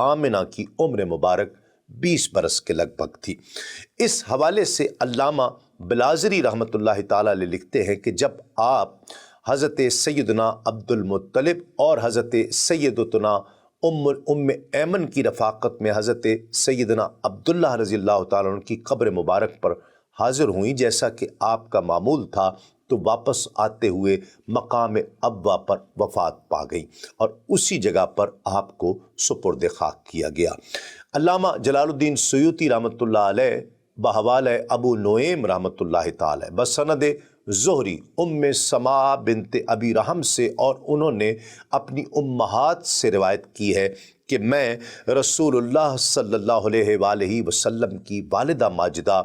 آمنہ کی عمر مبارک 20 برس کے لگ بھگ تھی۔ اس حوالے سے علامہ بلازری رحمۃ اللہ تعالیٰ علیہ لکھتے ہیں کہ جب آپ حضرت سیدنا عبد المطلب اور حضرت سیدتنا ام ایمن کی رفاقت میں حضرت سیدنا عبداللہ رضی اللہ تعالیٰ عنہ کی قبر مبارک پر حاضر ہوئیں، جیسا کہ آپ کا معمول تھا، تو واپس آتے ہوئے مقام ابوا پر وفات پا گئیں اور اسی جگہ پر آپ کو سپرد خاک کیا گیا۔ علامہ جلال الدین سیوطی رحمۃ اللہ علیہ بحوالہ ابو نعیم رحمۃ اللہ تعالی بسند زہری ام سما بنت ابی رحم سے، اور انہوں نے اپنی امہات سے روایت کی ہے کہ میں رسول اللہ صلی اللہ علیہ وآلہ وسلم کی والدہ ماجدہ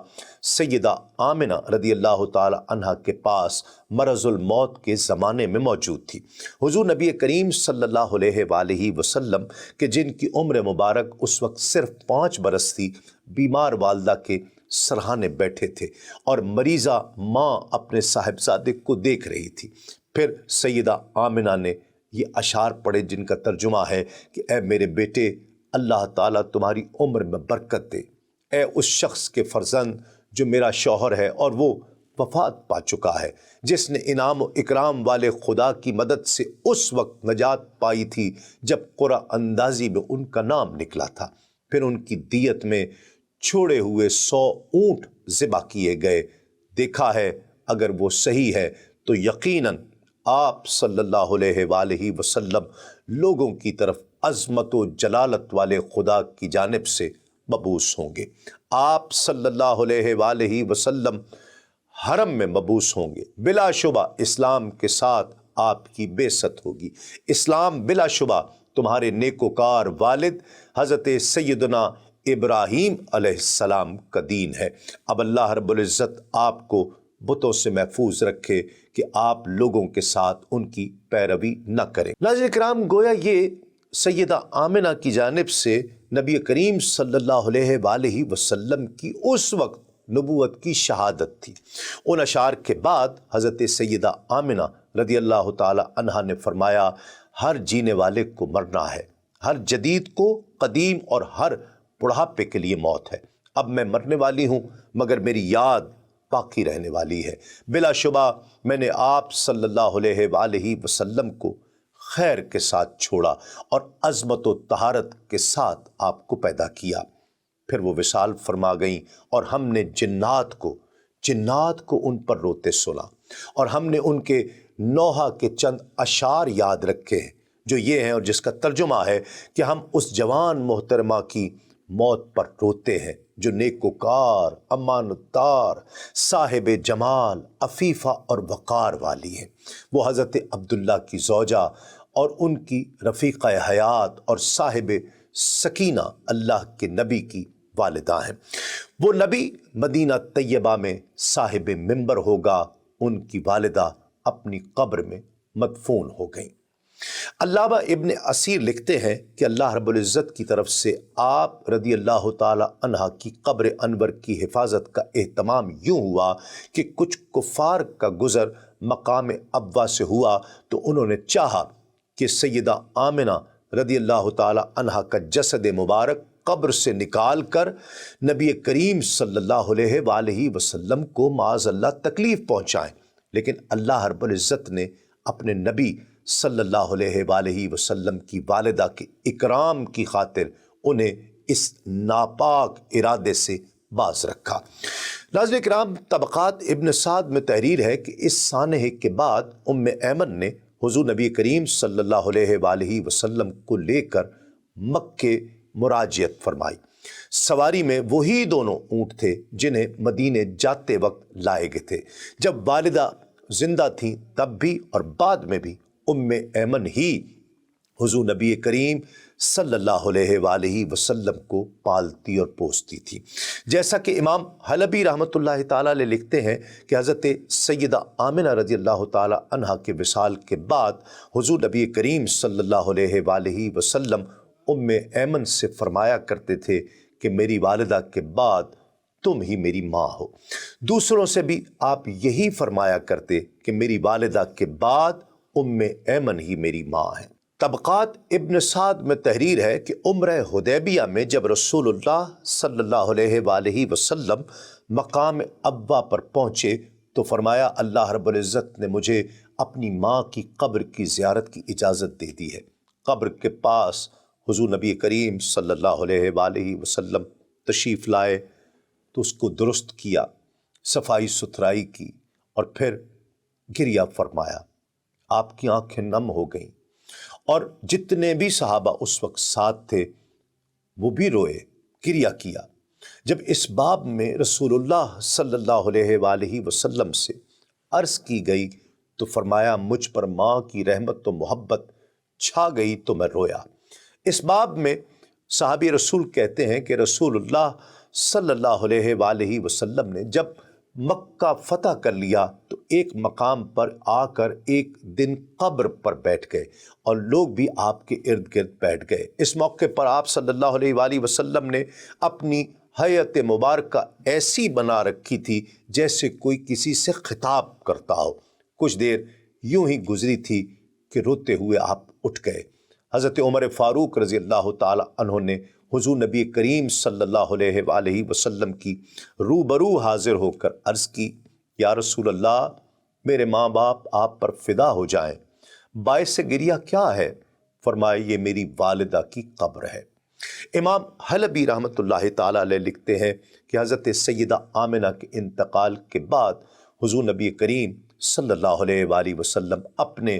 سیدہ آمنہ رضی اللہ تعالی عنہ کے پاس مرض الموت کے زمانے میں موجود تھی۔ حضور نبی کریم صلی اللہ علیہ وآلہ وسلم کہ جن کی عمر مبارک اس وقت صرف 5 برس تھی، بیمار والدہ کے سرہانے بیٹھے تھے اور مریضہ ماں اپنے صاحبزادے کو دیکھ رہی تھی۔ پھر سیدہ آمنہ نے یہ اشعار پڑھے جن کا ترجمہ ہے کہ اے میرے بیٹے، اللہ تعالیٰ تمہاری عمر میں برکت دے، اے اس شخص کے فرزند جو میرا شوہر ہے اور وہ وفات پا چکا ہے، جس نے انعام و اکرام والے خدا کی مدد سے اس وقت نجات پائی تھی جب قرعہ اندازی میں ان کا نام نکلا تھا۔ پھر ان کی دیت میں چھوڑے ہوئے 100 اونٹ ذبح کیے گئے۔ دیکھا ہے اگر وہ صحیح ہے تو یقیناً آپ صلی اللہ علیہ وآلہ وسلم لوگوں کی طرف عظمت و جلالت والے خدا کی جانب سے مبعوث ہوں گے۔ آپ صلی اللہ علیہ وآلہ وسلم حرم میں مبعوث ہوں گے۔ بلا شبہ اسلام کے ساتھ آپ کی بعثت ہوگی۔ اسلام بلا شبہ تمہارے نیکوکار والد حضرت سیدنا ابراہیم علیہ السلام کا دین ہے۔ اب اللہ رب العزت آپ کو بتوں سے محفوظ رکھے کہ آپ لوگوں کے ساتھ ان کی پیروی نہ کریں۔ ناظرین کرام، گویا یہ سیدہ آمنہ کی جانب سے نبی کریم صلی اللہ علیہ وآلہ وسلم کی اس وقت نبوت کی شہادت تھی۔ ان اشعار کے بعد حضرت سیدہ آمنہ رضی اللہ تعالی عنہا نے فرمایا، ہر جینے والے کو مرنا ہے، ہر جدید کو قدیم اور ہر بڑھاپے کے لیے موت ہے۔ اب میں مرنے والی ہوں مگر میری یاد باقی رہنے والی ہے۔ بلا شبہ میں نے آپ صلی اللہ علیہ وآلہ وسلم کو خیر کے ساتھ چھوڑا اور عظمت و طہارت کے ساتھ آپ کو پیدا کیا۔ پھر وہ وصال فرما گئیں اور ہم نے جنات کو ان پر روتے سنا، اور ہم نے ان کے نوحہ کے چند اشعار یاد رکھے ہیں جو یہ ہیں، اور جس کا ترجمہ ہے کہ ہم اس جوان محترمہ کی موت پر روتے ہیں جو نیکوکار، امانتدار، صاحب جمال، عفیفہ اور وقار والی ہیں۔ وہ حضرت عبداللہ کی زوجہ اور ان کی رفیقہ حیات اور صاحب سکینہ اللہ کے نبی کی والدہ ہیں۔ وہ نبی مدینہ طیبہ میں صاحب منبر ہوگا، ان کی والدہ اپنی قبر میں مدفون ہو گئیں۔ علامہ ابن اسیر لکھتے ہیں کہ اللہ رب العزت کی طرف سے آپ رضی اللہ تعالی عنہ کی قبر انور کی حفاظت کا اہتمام یوں ہوا کہ کچھ کفار کا گزر مقام ابوا سے ہوا تو انہوں نے چاہا کہ سیدہ آمنہ رضی اللہ تعالی عنہ کا جسد مبارک قبر سے نکال کر نبی کریم صلی اللہ علیہ وآلہ وسلم کو معاذ اللہ تکلیف پہنچائیں، لیکن اللہ رب العزت نے اپنے نبی صلی اللہ علیہ وآلہ وسلم کی والدہ کے اکرام کی خاطر انہیں اس ناپاک ارادے سے باز رکھا۔ ناظرین کرام، طبقات ابن سعد میں تحریر ہے کہ اس سانحے کے بعد ام ایمن نے حضور نبی کریم صلی اللہ علیہ وآلہ وسلم کو لے کر مکے مراجعت فرمائی۔ سواری میں وہی دونوں اونٹ تھے جنہیں مدینے جاتے وقت لائے گئے تھے۔ جب والدہ زندہ تھیں تب بھی اور بعد میں بھی ام ایمن ہی حضور نبی کریم صلی اللہ علیہ وآلہ وسلم کو پالتی اور پوستی تھی۔ جیسا کہ امام حلبی رحمۃ اللہ تعالیٰ علیہ لکھتے ہیں کہ حضرت سیدہ آمنہ رضی اللہ تعالیٰ عنہ کے وصال کے بعد حضور نبی کریم صلی اللہ علیہ وآلہ وسلم ام ایمن سے فرمایا کرتے تھے کہ میری والدہ کے بعد تم ہی میری ماں ہو۔ دوسروں سے بھی آپ یہی فرمایا کرتے کہ میری والدہ کے بعد ام ایمن ہی میری ماں ہے۔ طبقات ابن سعد میں تحریر ہے کہ عمرہ حدیبیہ میں جب رسول اللہ صلی اللہ علیہ وآلہ وسلم مقام ابوا پر پہنچے تو فرمایا اللہ رب العزت نے مجھے اپنی ماں کی قبر کی زیارت کی اجازت دے دی ہے۔ قبر کے پاس حضور نبی کریم صلی اللہ علیہ وآلہ وسلم تشریف لائے تو اس کو درست کیا، صفائی ستھرائی کی اور پھر گریہ فرمایا۔ آپ کی آنکھیں نم ہو گئیں اور جتنے بھی صحابہ اس وقت ساتھ تھے وہ بھی روئے، گریہ کیا۔ جب اس باب میں رسول اللہ صلی اللہ علیہ وآلہ وسلم سے عرض کی گئی تو فرمایا مجھ پر ماں کی رحمت و محبت چھا گئی تو میں رویا۔ اس باب میں صحابی رسول کہتے ہیں کہ رسول اللہ صلی اللہ علیہ وآلہ وسلم نے جب مکہ فتح کر لیا تو ایک مقام پر آ کر ایک دن قبر پر بیٹھ گئے اور لوگ بھی آپ کے ارد گرد بیٹھ گئے۔ اس موقع پر آپ صلی اللہ علیہ وآلہ وسلم نے اپنی حیت مبارکہ ایسی بنا رکھی تھی جیسے کوئی کسی سے خطاب کرتا ہو۔ کچھ دیر یوں ہی گزری تھی کہ روتے ہوئے آپ اٹھ گئے۔ حضرت عمر فاروق رضی اللہ تعالی عنہ نے حضور نبی کریم صلی اللہ علیہ وآلہ وسلم کی روبرو حاضر ہو کر عرض کی، یا رسول اللہ میرے ماں باپ آپ پر فدا ہو جائیں، باعث گریہ کیا ہے؟ فرمائے یہ میری والدہ کی قبر ہے۔ امام حلبی رحمۃ اللہ تعالی علیہ لکھتے ہیں کہ حضرت سیدہ آمنہ کے انتقال کے بعد حضور نبی کریم صلی اللہ علیہ وآلہ وسلم اپنے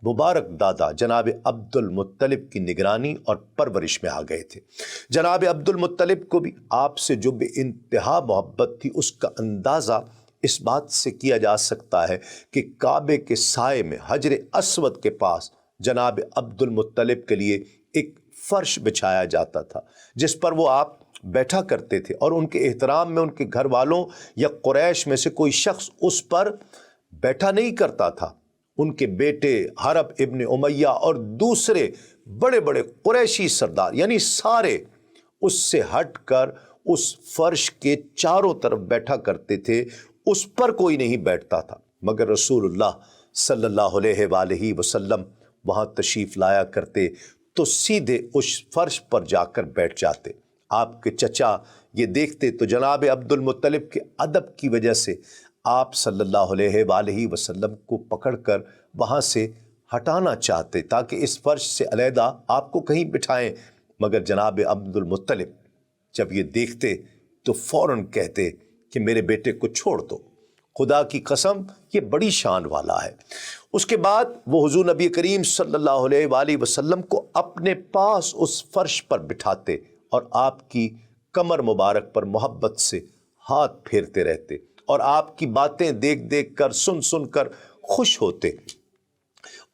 مبارک دادا جناب عبد المطلب کی نگرانی اور پرورش میں آ گئے تھے۔ جناب عبد المطلب کو بھی آپ سے جو بے انتہا محبت تھی اس کا اندازہ اس بات سے کیا جا سکتا ہے کہ کعبے کے سائے میں حجر اسود کے پاس جناب عبد المطلب کے لیے ایک فرش بچھایا جاتا تھا جس پر وہ آپ بیٹھا کرتے تھے، اور ان کے احترام میں ان کے گھر والوں یا قریش میں سے کوئی شخص اس پر بیٹھا نہیں کرتا تھا۔ ان کے بیٹے حرب ابن امیہ اور دوسرے بڑے بڑے قریشی سردار یعنی سارے اس سے ہٹ کر اس فرش کے چاروں طرف بیٹھا کرتے تھے، اس پر کوئی نہیں بیٹھتا تھا، مگر رسول اللہ صلی اللہ علیہ وآلہ وسلم وہاں تشریف لایا کرتے تو سیدھے اس فرش پر جا کر بیٹھ جاتے۔ آپ کے چچا یہ دیکھتے تو جناب عبد المطلب کے ادب کی وجہ سے آپ صلی اللہ علیہ وآلہ وسلم کو پکڑ کر وہاں سے ہٹانا چاہتے تاکہ اس فرش سے علیحدہ آپ کو کہیں بٹھائیں، مگر جناب عبد المطلب جب یہ دیکھتے تو فوراً کہتے کہ میرے بیٹے کو چھوڑ دو، خدا کی قسم یہ بڑی شان والا ہے۔ اس کے بعد وہ حضور نبی کریم صلی اللہ علیہ وآلہ وسلم کو اپنے پاس اس فرش پر بٹھاتے اور آپ کی کمر مبارک پر محبت سے ہاتھ پھیرتے رہتے اور آپ کی باتیں دیکھ دیکھ کر سن سن کر خوش ہوتے۔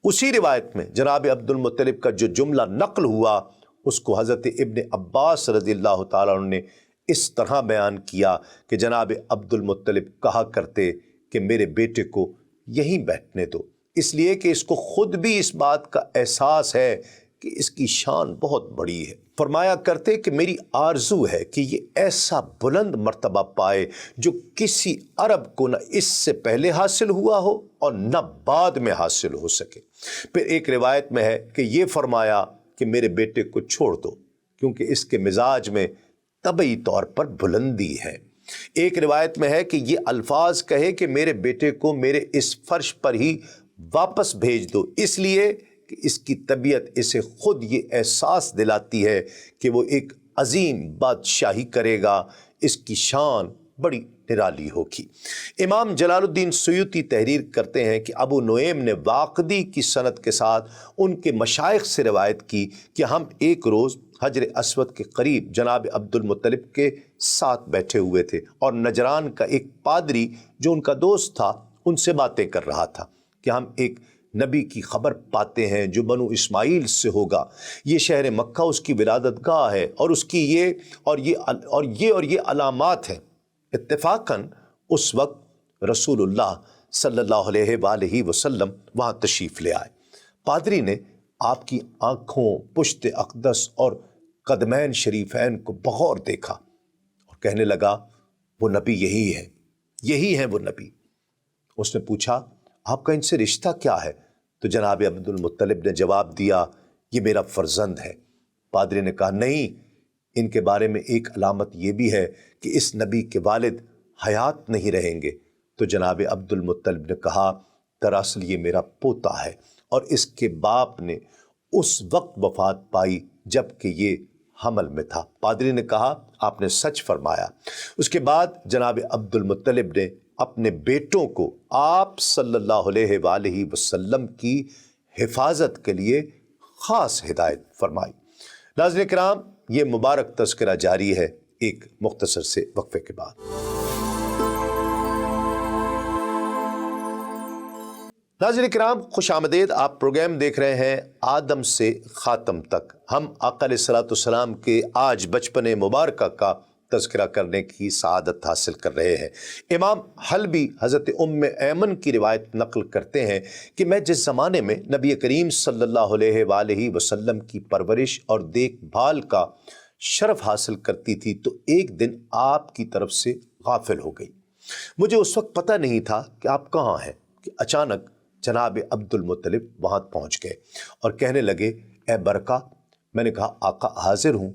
اسی روایت میں جناب عبد المطلب کا جو جملہ نقل ہوا اس کو حضرت ابن عباس رضی اللہ تعالیٰ عنہ نے اس طرح بیان کیا کہ جناب عبد المطلب کہا کرتے کہ میرے بیٹے کو یہیں بیٹھنے دو، اس لیے کہ اس کو خود بھی اس بات کا احساس ہے کہ اس کی شان بہت بڑی ہے۔ فرمایا کرتے کہ میری آرزو ہے کہ یہ ایسا بلند مرتبہ پائے جو کسی عرب کو نہ اس سے پہلے حاصل ہوا ہو اور نہ بعد میں حاصل ہو سکے۔ پھر ایک روایت میں ہے کہ یہ فرمایا کہ میرے بیٹے کو چھوڑ دو کیونکہ اس کے مزاج میں طبعی طور پر بلندی ہے۔ ایک روایت میں ہے کہ یہ الفاظ کہے کہ میرے بیٹے کو میرے اس فرش پر ہی واپس بھیج دو، اس لیے کہ اس کی طبیعت اسے خود یہ احساس دلاتی ہے کہ وہ ایک عظیم بادشاہی کرے گا، اس کی شان بڑی نرالی ہوگی۔ امام جلال الدین سیوطی تحریر کرتے ہیں کہ ابو نعیم نے واقدی کی سند کے ساتھ ان کے مشائخ سے روایت کی کہ ہم ایک روز حجر اسود کے قریب جناب عبد المطلب کے ساتھ بیٹھے ہوئے تھے اور نجران کا ایک پادری جو ان کا دوست تھا ان سے باتیں کر رہا تھا کہ ہم ایک نبی کی خبر پاتے ہیں جو بنو اسماعیل سے ہوگا، یہ شہر مکہ اس کی ولادت گاہ ہے اور اس کی یہ علامات ہیں۔ اتفاقاً اس وقت رسول اللہ صلی اللہ علیہ وآلہ وسلم وہاں تشریف لے آئے۔ پادری نے آپ کی آنکھوں، پشت اقدس اور قدمین شریفین کو بغور دیکھا اور کہنے لگا وہ نبی یہی ہے وہ نبی۔ اس نے پوچھا آپ کا ان سے رشتہ کیا ہے؟ تو جناب عبد المطلب نے جواب دیا یہ میرا فرزند ہے۔ پادری نے کہا نہیں، ان کے بارے میں ایک علامت یہ بھی ہے کہ اس نبی کے والد حیات نہیں رہیں گے۔ تو جناب عبد المطلب نے کہا دراصل یہ میرا پوتا ہے اور اس کے باپ نے اس وقت وفات پائی جب کہ یہ حمل میں تھا۔ پادری نے کہا آپ نے سچ فرمایا۔ اس کے بعد جناب عبد المطلب نے اپنے بیٹوں کو آپ صلی اللہ علیہ وآلہ وسلم کی حفاظت کے لیے خاص ہدایت فرمائی۔ ناظرین کرام، یہ مبارک تذکرہ جاری ہے ایک مختصر سے وقفے کے بعد۔ ناظرین کرام، خوش آمدید۔ آپ پروگرام دیکھ رہے ہیں آدم سے خاتم تک۔ ہم آقا علیہ الصلوۃ والسلام کے آج بچپن مبارکہ کا تذکرہ کرنے کی سعادت حاصل کر رہے ہیں۔ امام حلبی حضرت ام ایمن کی روایت نقل کرتے ہیں کہ میں جس زمانے میں نبی کریم صلی اللہ علیہ وآلہ وسلم کی پرورش اور دیکھ بھال کا شرف حاصل کرتی تھی تو ایک دن آپ کی طرف سے غافل ہو گئی۔ مجھے اس وقت پتہ نہیں تھا کہ آپ کہاں ہیں کہ اچانک جناب عبد المطلب وہاں پہنچ گئے اور کہنے لگے اے برکہ۔ میں نے کہا آقا حاضر ہوں۔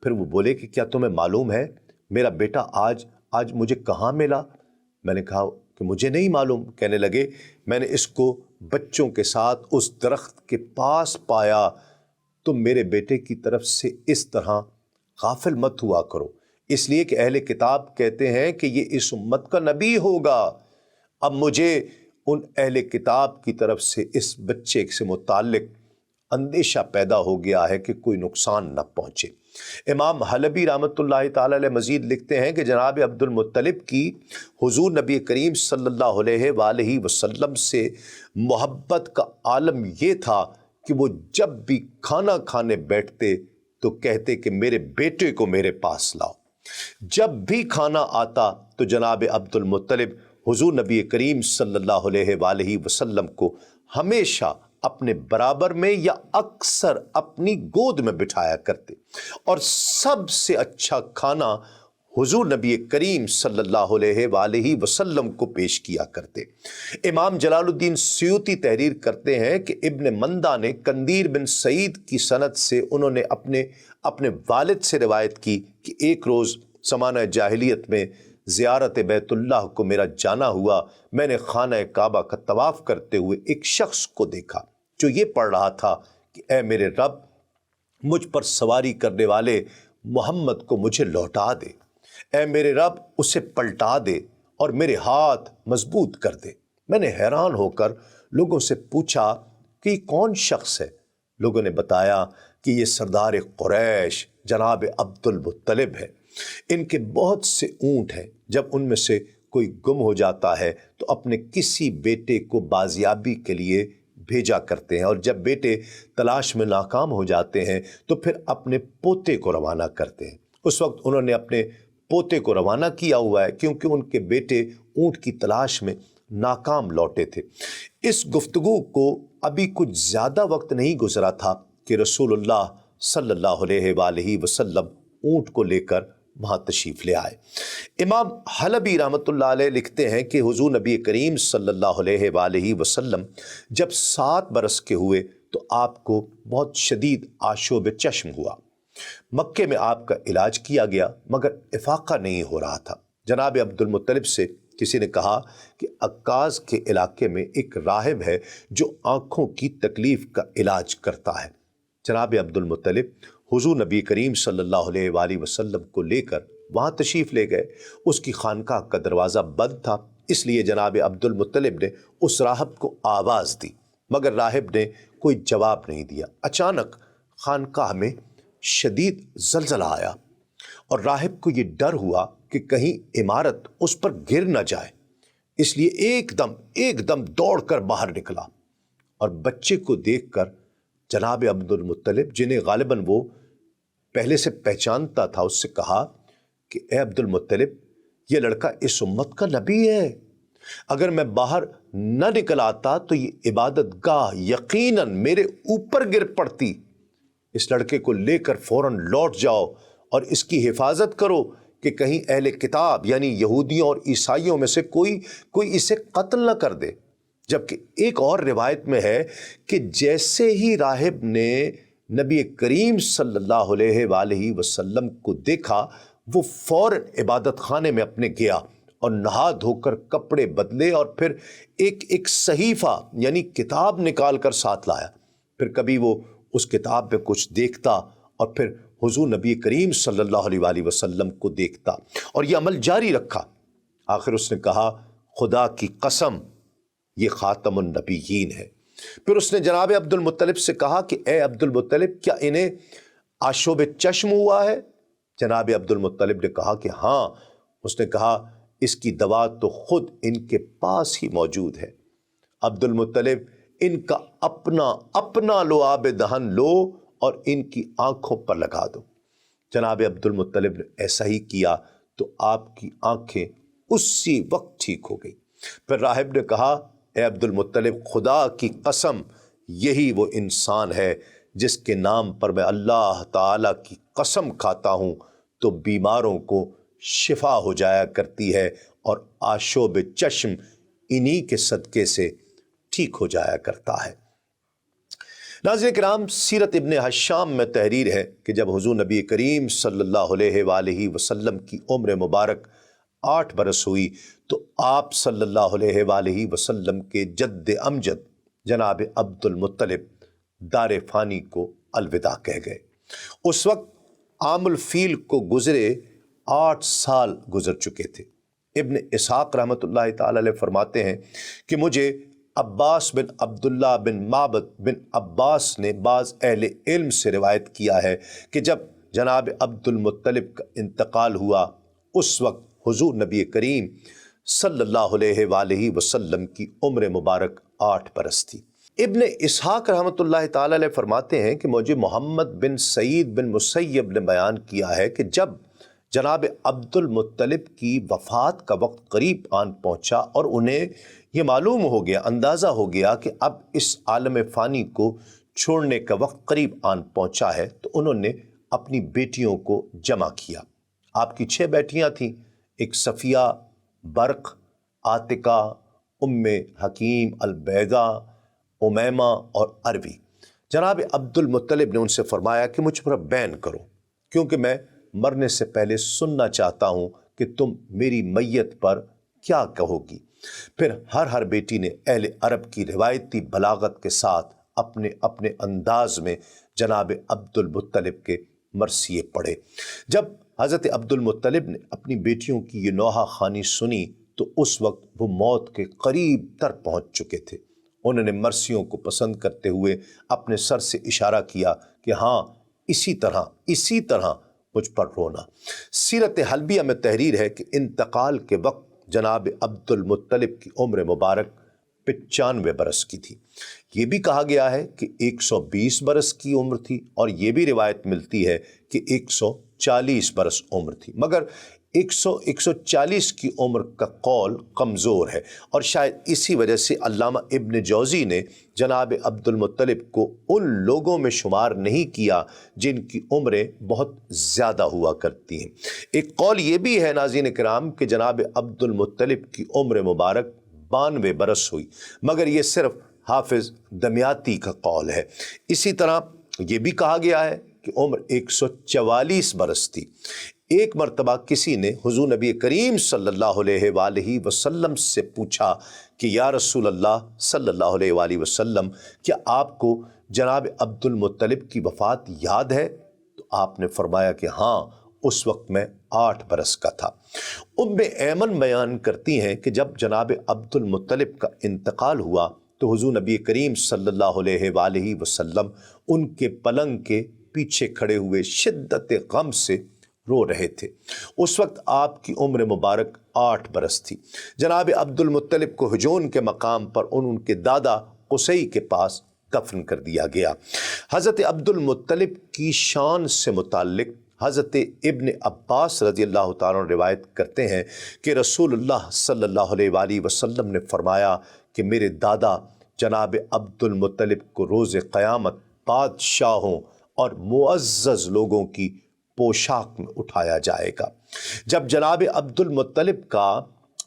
پھر وہ بولے کہ کیا تمہیں معلوم ہے میرا بیٹا آج مجھے کہاں ملا؟ میں نے کہا کہ مجھے نہیں معلوم۔ کہنے لگے میں نے اس کو بچوں کے ساتھ اس درخت کے پاس پایا۔ تم میرے بیٹے کی طرف سے اس طرح غافل مت ہوا کرو، اس لیے کہ اہل کتاب کہتے ہیں کہ یہ اس امت کا نبی ہوگا۔ اب مجھے ان اہل کتاب کی طرف سے اس بچے سے متعلق اندیشہ پیدا ہو گیا ہے کہ کوئی نقصان نہ پہنچے۔ امام حلبی رحمۃ اللہ تعالی علیہ مزید لکھتے ہیں کہ جناب عبد المطلب کی حضور نبی کریم صلی اللہ علیہ وآلہ وسلم سے محبت کا عالم یہ تھا کہ وہ جب بھی کھانا کھانے بیٹھتے تو کہتے کہ میرے بیٹے کو میرے پاس لاؤ۔ جب بھی کھانا آتا تو جناب عبد المطلب حضور نبی کریم صلی اللہ علیہ وآلہ وسلم کو ہمیشہ اپنے برابر میں یا اکثر اپنی گود میں بٹھایا کرتے اور سب سے اچھا کھانا حضور نبی کریم صلی اللہ علیہ وآلہ وسلم کو پیش کیا کرتے۔ امام جلال الدین سیوطی تحریر کرتے ہیں کہ ابن مندہ نے قندیر بن سعید کی سند سے انہوں نے اپنے والد سے روایت کی کہ ایک روز زمانہ جاہلیت میں زیارت بیت اللہ کو میرا جانا ہوا۔ میں نے خانہ کعبہ کا طواف کرتے ہوئے ایک شخص کو دیکھا جو یہ پڑھ رہا تھا کہ اے میرے رب، مجھ پر سواری کرنے والے محمد کو مجھے لوٹا دے، اے میرے رب اسے پلٹا دے اور میرے ہاتھ مضبوط کر دے۔ میں نے حیران ہو کر لوگوں سے پوچھا کہ یہ کون شخص ہے؟ لوگوں نے بتایا کہ یہ سردار قریش جناب عبد المطلب ہے۔ ان کے بہت سے اونٹ ہیں، جب ان میں سے کوئی گم ہو جاتا ہے تو اپنے کسی بیٹے کو بازیابی کے لیے بھیجا کرتے ہیں، اور جب بیٹے تلاش میں ناکام ہو جاتے ہیں تو پھر اپنے پوتے کو روانہ کرتے ہیں۔ اس وقت انہوں نے اپنے پوتے کو روانہ کیا ہوا ہے کیونکہ ان کے بیٹے اونٹ کی تلاش میں ناکام لوٹے تھے۔ اس گفتگو کو ابھی کچھ زیادہ وقت نہیں گزرا تھا کہ رسول اللہ صلی اللہ علیہ وآلہ وسلم اونٹ کو لے کر وہاں تشریف لے آئے۔ امام حلبی رحمۃ اللہ علیہ لکھتے ہیں کہ حضور نبی کریم صلی اللہ علیہ وآلہ وسلم جب 7 برس کے ہوئے تو آپ کو بہت شدید آشوب چشم ہوا۔ مکے میں آپ کا علاج کیا گیا مگر افاقہ نہیں ہو رہا تھا۔ جناب عبد المطلب سے کسی نے کہا کہ عکاظ کے علاقے میں ایک راہب ہے جو آنکھوں کی تکلیف کا علاج کرتا ہے۔ جناب عبد المطلب حضور نبی کریم صلی اللہ علیہ وآلہ وسلم کو لے کر وہاں تشریف لے گئے۔ اس کی خانقاہ کا دروازہ بند تھا، اس لیے جناب عبد المطلب نے اس راہب کو آواز دی مگر راہب نے کوئی جواب نہیں دیا۔ اچانک خانقاہ میں شدید زلزلہ آیا اور راہب کو یہ ڈر ہوا کہ کہیں عمارت اس پر گر نہ جائے، اس لیے ایک دم دوڑ کر باہر نکلا اور بچے کو دیکھ کر جناب عبد المطلب، جنہیں غالباً وہ پہلے سے پہچانتا تھا، اس سے کہا کہ اے عبد المطلب، یہ لڑکا اس امت کا نبی ہے۔ اگر میں باہر نہ نکل آتا تو یہ عبادت گاہ یقیناً میرے اوپر گر پڑتی۔ اس لڑکے کو لے کر فوراً لوٹ جاؤ اور اس کی حفاظت کرو کہ کہیں اہل کتاب یعنی یہودیوں اور عیسائیوں میں سے کوئی اسے قتل نہ کر دے۔ جبکہ ایک اور روایت میں ہے کہ جیسے ہی راہب نے نبی کریم صلی اللہ علیہ وآلہ وسلم کو دیکھا، وہ فوراً عبادت خانے میں اپنے گیا اور نہا دھو کر کپڑے بدلے اور پھر ایک صحیفہ یعنی کتاب نکال کر ساتھ لایا۔ پھر کبھی وہ اس کتاب میں کچھ دیکھتا اور پھر حضور نبی کریم صلی اللہ علیہ وآلہ وسلم کو دیکھتا، اور یہ عمل جاری رکھا۔ آخر اس نے کہا، خدا کی قسم یہ خاتم النبیین ہے۔ پھر اس نے جناب عبد المطلب سے کہا کہ اے عبد المطلب، کیا انہیں آشوب چشم ہوا ہے؟ جناب عبد المطلب نے کہا کہ ہاں۔ اس نے کہا، اس کی دوا تو خود ان کے پاس ہی موجود ہے۔ عبد المطلب، ان کا اپنا لعاب دہن لو اور ان کی آنکھوں پر لگا دو۔ جناب عبد المطلب نے ایسا ہی کیا تو آپ کی آنکھیں اسی وقت ٹھیک ہو گئی۔ پھر راہب نے کہا، اے عبد المطلب، خدا کی قسم یہی وہ انسان ہے جس کے نام پر میں اللہ تعالیٰ کی قسم کھاتا ہوں تو بیماروں کو شفا ہو جایا کرتی ہے، اور آشوب چشم انہی کے صدقے سے ٹھیک ہو جایا کرتا ہے۔ ناظرین کرام، سیرت ابن حشام میں تحریر ہے کہ جب حضور نبی کریم صلی اللہ علیہ وآلہ وسلم کی عمر مبارک 8 برس ہوئی تو آپ صلی اللہ علیہ وآلہ وسلم کے جد امجد جناب عبد المطلب دار فانی کو الوداع کہہ گئے۔ اس وقت عام الفیل کو گزرے 8 سال گزر چکے تھے۔ ابن اسحاق رحمۃ اللہ تعالی علیہ فرماتے ہیں کہ مجھے عباس بن عبداللہ بن معبد بن عباس نے بعض اہل علم سے روایت کیا ہے کہ جب جناب عبد المطلب کا انتقال ہوا، اس وقت حضور نبی کریم صلی اللہ علیہ وآلہ وسلم کی عمر مبارک 8 برس تھی۔ ابن اسحاق رحمۃ اللہ تعالی علیہ فرماتے ہیں کہ مجھے محمد بن سعید بن مسیب نے بیان کیا ہے کہ جب جناب عبد المطلب کی وفات کا وقت قریب آن پہنچا اور انہیں یہ معلوم ہو گیا، اندازہ ہو گیا کہ اب اس عالم فانی کو چھوڑنے کا وقت قریب آن پہنچا ہے، تو انہوں نے اپنی بیٹیوں کو جمع کیا۔ آپ کی 6 بیٹیاں تھیں، ایک صفیہ، برق، عاتقہ، ام حکیم، البیضہ، امیمہ اور اروی۔ جناب عبد المطلب نے ان سے فرمایا کہ مجھ پر بین کرو، کیونکہ میں مرنے سے پہلے سننا چاہتا ہوں کہ تم میری میت پر کیا کہو گی۔ پھر ہر بیٹی نے اہل عرب کی روایتی بلاغت کے ساتھ اپنے اپنے انداز میں جناب عبد المطلب کے مرثیے پڑھے۔ جب حضرت عبد المطلب نے اپنی بیٹیوں کی یہ نوحہ خوانی سنی تو اس وقت وہ موت کے قریب تر پہنچ چکے تھے۔ انہوں نے مرثیوں کو پسند کرتے ہوئے اپنے سر سے اشارہ کیا کہ ہاں، اسی طرح مجھ پر رونا۔ سیرت حلبیہ میں تحریر ہے کہ انتقال کے وقت جناب عبد المطلب کی عمر مبارک 95 برس کی تھی۔ یہ بھی کہا گیا ہے کہ 120 برس کی عمر تھی، اور یہ بھی روایت ملتی ہے کہ 140 برس عمر تھی، مگر 140 کی عمر کا قول کمزور ہے، اور شاید اسی وجہ سے علامہ ابن جوزی نے جناب عبد المطلب کو ان لوگوں میں شمار نہیں کیا جن کی عمریں بہت زیادہ ہوا کرتی ہیں۔ ایک قول یہ بھی ہے ناظرین کرام کہ جناب عبد المطلب کی عمر مبارک 92 برس ہوئی، مگر یہ صرف حافظ دمیاطی کا قول ہے۔ اسی طرح یہ بھی کہا گیا ہے کہ عمر 144 برس تھی۔ ایک مرتبہ کسی نے حضور نبی کریم صلی اللہ علیہ وآلہ وسلم سے پوچھا کہ یا رسول اللہ صلی اللہ علیہ وآلہ وسلم، کیا آپ کو جناب عبد المطلب کی وفات یاد ہے؟ تو آپ نے فرمایا کہ ہاں، اس وقت میں 8 برس کا تھا۔ ام ایمن بیان کرتی ہیں کہ جب جناب عبد المطلب کا انتقال ہوا تو حضور نبی کریم صلی اللہ علیہ وآلہ وسلم ان کے پلنگ کے پیچھے کھڑے ہوئے شدت غم سے رو رہے تھے۔ اس وقت آپ کی عمر مبارک 8 برس تھی۔ جناب عبد المطلب کو ہجون کے مقام پر ان کے دادا قصی کے پاس دفن کر دیا گیا۔ حضرت عبد المطلب کی شان سے متعلق حضرت ابن عباس رضی اللہ تعالیٰ عنہ روایت کرتے ہیں کہ رسول اللہ صلی اللہ علیہ وآلہ وسلم نے فرمایا کہ میرے دادا جناب عبد المطلب کو روز قیامت بادشاہوں اور معزز لوگوں کی پوشاک میں اٹھایا جائے گا۔ جب جناب عبد المطلب کا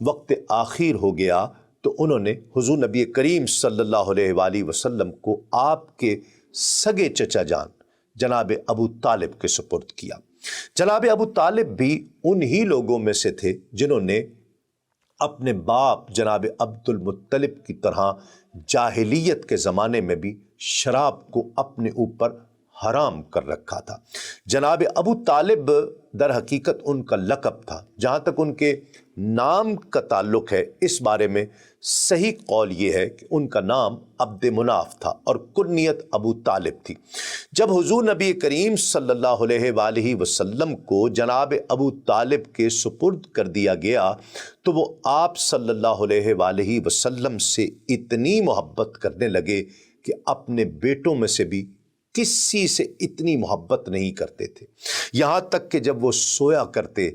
وقت آخر ہو گیا تو انہوں نے حضور نبی کریم صلی اللہ علیہ وآلہ وسلم کو آپ کے سگے چچا جان جناب ابو طالب کے سپرد کیا۔ جناب ابو طالب بھی انہی لوگوں میں سے تھے جنہوں نے اپنے باپ جناب عبد المطلب کی طرح جاہلیت کے زمانے میں بھی شراب کو اپنے اوپر حرام کر رکھا تھا۔ جناب ابو طالب در حقیقت ان کا لقب تھا۔ جہاں تک ان کے نام کا تعلق ہے، اس بارے میں صحیح قول یہ ہے کہ ان کا نام عبد مناف تھا اور کنیت ابو طالب تھی۔ جب حضور نبی کریم صلی اللہ علیہ وآلہ وسلم کو جناب ابو طالب کے سپرد کر دیا گیا تو وہ آپ صلی اللہ علیہ وآلہ وسلم سے اتنی محبت کرنے لگے کہ اپنے بیٹوں میں سے بھی کسی سے اتنی محبت نہیں کرتے تھے۔ یہاں تک کہ جب وہ سویا کرتے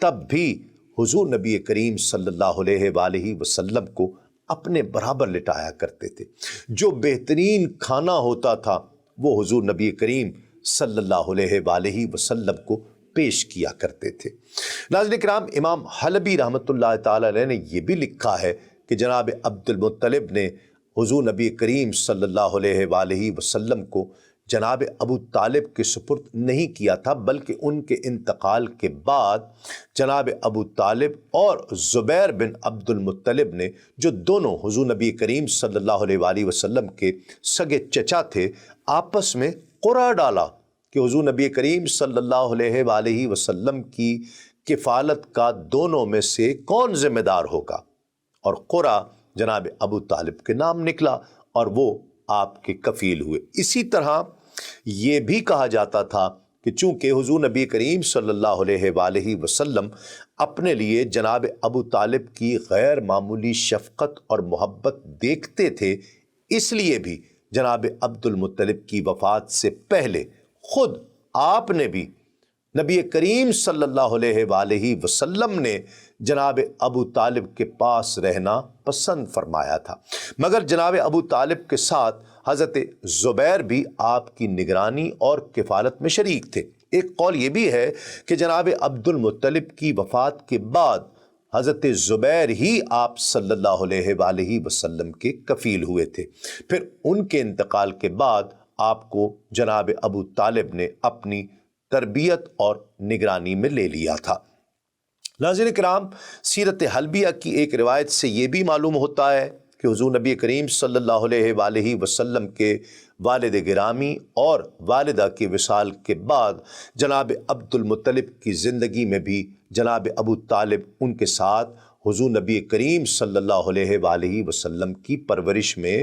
تب بھی حضور نبی کریم صلی اللہ علیہ وآلہ وسلم کو اپنے برابر لٹایا کرتے تھے۔ جو بہترین کھانا ہوتا تھا وہ حضور نبی کریم صلی اللہ علیہ وآلہ وسلم کو پیش کیا کرتے تھے۔ ناظرین کرام، امام حلبی رحمۃ اللہ تعالی علیہ نے یہ بھی لکھا ہے کہ جناب عبد المطلب نے حضور نبی کریم صلی اللہ علیہ وآلہ وسلم کو جناب ابو طالب کے سپرد نہیں کیا تھا، بلکہ ان کے انتقال کے بعد جناب ابو طالب اور زبیر بن عبد المطلب نے، جو دونوں حضور نبی کریم صلی اللہ علیہ وآلہ وسلم کے سگے چچا تھے، آپس میں قرعہ ڈالا کہ حضور نبی کریم صلی اللہ علیہ وآلہ وسلم کی کفالت کا دونوں میں سے کون ذمہ دار ہوگا، اور قرعہ جناب ابو طالب کے نام نکلا اور وہ آپ کے کفیل ہوئے۔ اسی طرح یہ بھی کہا جاتا تھا کہ چونکہ حضور نبی کریم صلی اللہ علیہ وآلہ وسلم اپنے لیے جناب ابو طالب کی غیر معمولی شفقت اور محبت دیکھتے تھے، اس لیے بھی جناب عبد المطلب کی وفات سے پہلے خود آپ نے بھی نبی کریم صلی اللہ علیہ وآلہ وسلم نے جناب ابو طالب کے پاس رہنا پسند فرمایا تھا، مگر جناب ابو طالب کے ساتھ حضرت زبیر بھی آپ کی نگرانی اور کفالت میں شریک تھے۔ ایک قول یہ بھی ہے کہ جناب عبد المطلب کی وفات کے بعد حضرت زبیر ہی آپ صلی اللہ علیہ وآلہ وسلم کے کفیل ہوئے تھے، پھر ان کے انتقال کے بعد آپ کو جناب ابو طالب نے اپنی تربیت اور نگرانی میں لے لیا تھا۔ ناظرین کرام، سیرت حلبیہ کی ایک روایت سے یہ بھی معلوم ہوتا ہے کہ حضور نبی کریم صلی اللہ علیہ وآلہ وسلم کے والد گرامی اور والدہ کے وصال کے بعد جناب عبد المطلب کی زندگی میں بھی جناب ابو طالب ان کے ساتھ حضور نبی کریم صلی اللہ علیہ وآلہ وسلم کی پرورش میں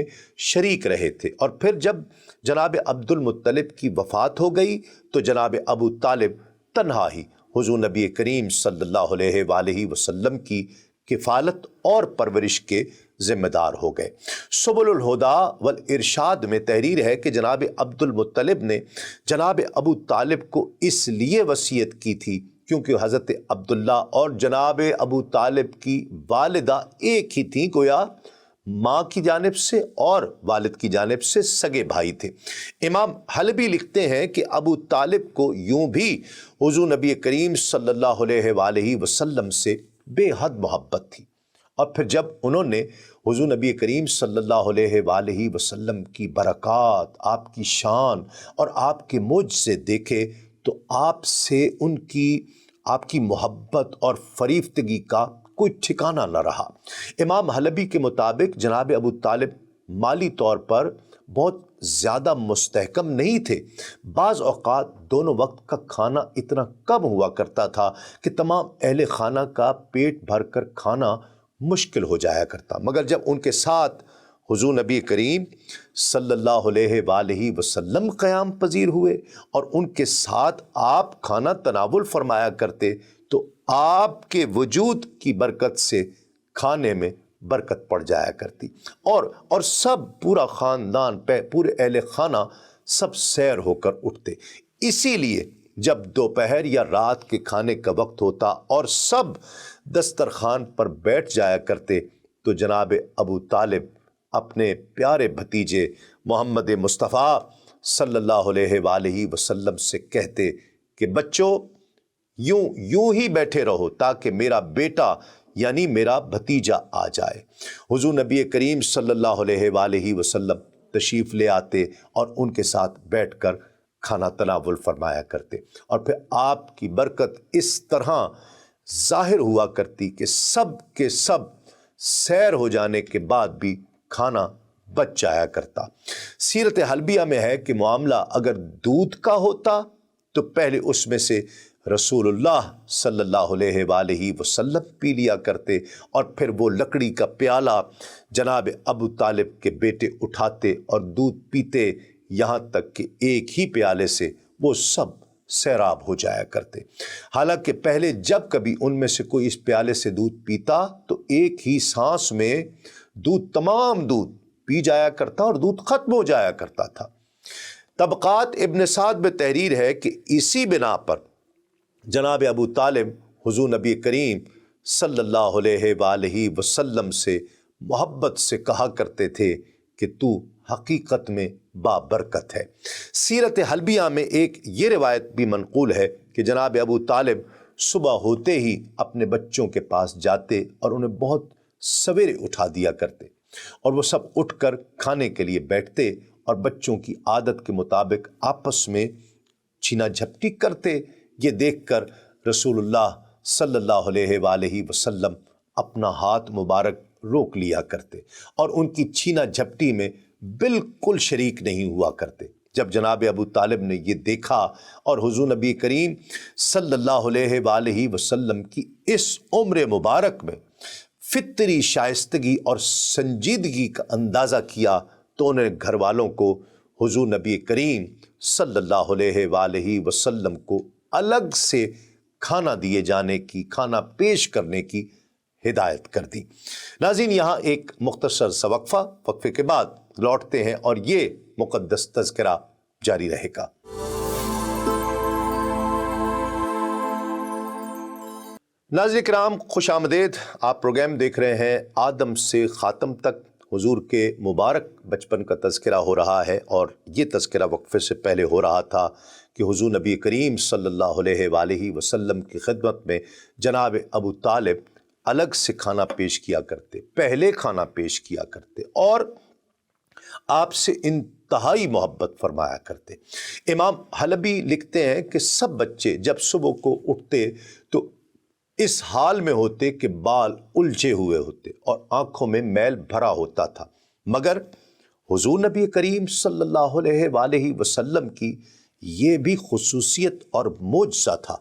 شریک رہے تھے، اور پھر جب جناب عبد المطلب کی وفات ہو گئی تو جناب ابو طالب تنہا ہی حضور نبی کریم صلی اللہ علیہ وآلہ وسلم کی کفالت اور پرورش کے ذمہ دار ہو گئے۔ سبل الہدا والارشاد میں تحریر ہے کہ جناب عبد المطلب نے جناب ابو طالب کو اس لیے وصیت کی تھی کیونکہ حضرت عبداللہ اور جناب ابو طالب کی والدہ ایک ہی تھیں، گویا ماں کی جانب سے اور والد کی جانب سے سگے بھائی تھے۔ امام حلبی لکھتے ہیں کہ ابو طالب کو یوں بھی حضور نبی کریم صلی اللہ علیہ وآلہ وسلم سے بے حد محبت تھی، اور پھر جب انہوں نے حضور نبی کریم صلی اللہ علیہ وآلہ وسلم کی برکات، آپ کی شان اور آپ کے معجزے دیکھے تو آپ سے آپ کی محبت اور فریفتگی کا کوئی ٹھکانہ نہ رہا۔ امام حلبی کے مطابق جناب ابو طالب مالی طور پر بہت زیادہ مستحکم نہیں تھے۔ بعض اوقات دونوں وقت کا کھانا اتنا کم ہوا کرتا تھا کہ تمام اہل خانہ کا پیٹ بھر کر کھانا مشکل ہو جایا کرتا، مگر جب ان کے ساتھ حضور نبی کریم صلی اللہ علیہ وآلہ وسلم قیام پذیر ہوئے اور ان کے ساتھ آپ کھانا تناول فرمایا کرتے تو آپ کے وجود کی برکت سے کھانے میں برکت پڑ جایا کرتی، اور سب پورا خاندان پورے اہل خانہ سب سیر ہو کر اٹھتے۔ اسی لیے جب دوپہر یا رات کے کھانے کا وقت ہوتا اور سب دسترخوان پر بیٹھ جایا کرتے تو جناب ابو طالب اپنے پیارے بھتیجے محمد مصطفیٰ صلی اللہ علیہ وآلہ وسلم سے کہتے کہ بچوں یوں ہی بیٹھے رہو تاکہ میرا بیٹا یعنی میرا بھتیجا آ جائے۔ حضور نبی کریم صلی اللہ علیہ وآلہ وسلم تشریف لے آتے اور ان کے ساتھ بیٹھ کر کھانا تناول فرمایا کرتے، اور پھر آپ کی برکت اس طرح ظاہر ہوا کرتی کہ سب کے سب سیر ہو جانے کے بعد بھی کھانا بچ جایا کرتا۔ سیرت حلبیہ میں ہے کہ معاملہ اگر دودھ کا ہوتا تو پہلے اس میں سے رسول اللہ صلی اللہ علیہ وآلہ وسلم پی لیا کرتے، اور پھر وہ لکڑی کا پیالہ جناب ابو طالب کے بیٹے اٹھاتے اور دودھ پیتے، یہاں تک کہ ایک ہی پیالے سے وہ سب سیراب ہو جایا کرتے۔ حالانکہ پہلے جب کبھی ان میں سے کوئی اس پیالے سے دودھ پیتا تو ایک ہی سانس میں تمام دودھ پی جایا کرتا اور دودھ ختم ہو جایا کرتا تھا۔ طبقات ابن سعد میں تحریر ہے کہ اسی بنا پر جناب ابو طالب حضور نبی کریم صلی اللہ علیہ وآلہ وسلم سے محبت سے کہا کرتے تھے کہ تو حقیقت میں بابرکت ہے۔ سیرت حلبیہ میں ایک یہ روایت بھی منقول ہے کہ جناب ابو طالب صبح ہوتے ہی اپنے بچوں کے پاس جاتے اور انہیں بہت سویرے اٹھا دیا کرتے، اور وہ سب اٹھ کر کھانے کے لیے بیٹھتے اور بچوں کی عادت کے مطابق آپس میں چھینا جھپٹی کرتے۔ یہ دیکھ کر رسول اللہ صلی اللہ علیہ وآلہ وسلم اپنا ہاتھ مبارک روک لیا کرتے اور ان کی چھینا جھپٹی میں بالکل شریک نہیں ہوا کرتے۔ جب جناب ابو طالب نے یہ دیکھا اور حضور نبی کریم صلی اللہ علیہ وآلہ وسلم کی اس عمر مبارک میں فطری شائستگی اور سنجیدگی کا اندازہ کیا تو انہیں گھر والوں کو حضور نبی کریم صلی اللہ علیہ وآلہ وسلم کو الگ سے کھانا دیے جانے کی، کھانا پیش کرنے کی ہدایت کر دی۔ ناظرین، یہاں ایک مختصر سا وقفے کے بعد لوٹتے ہیں اور یہ مقدس تذکرہ جاری رہے گا۔ ناظرین کرام، خوش آمدید۔ آپ پروگرام دیکھ رہے ہیں آدم سے خاتم تک۔ حضور کے مبارک بچپن کا تذکرہ ہو رہا ہے، اور یہ تذکرہ وقفے سے پہلے ہو رہا تھا کہ حضور نبی کریم صلی اللہ علیہ وآلہ وسلم کی خدمت میں جناب ابو طالب الگ سے کھانا پیش کیا کرتے، پہلے کھانا پیش کیا کرتے اور آپ سے انتہائی محبت فرمایا کرتے۔ امام حلبی لکھتے ہیں کہ سب بچے جب صبح کو اٹھتے تو اس حال میں ہوتے کہ بال الجھے ہوئے ہوتے اور آنکھوں میں میل بھرا ہوتا تھا، مگر حضور نبی کریم صلی اللہ علیہ وآلہ وسلم کی یہ بھی خصوصیت اور معجزہ تھا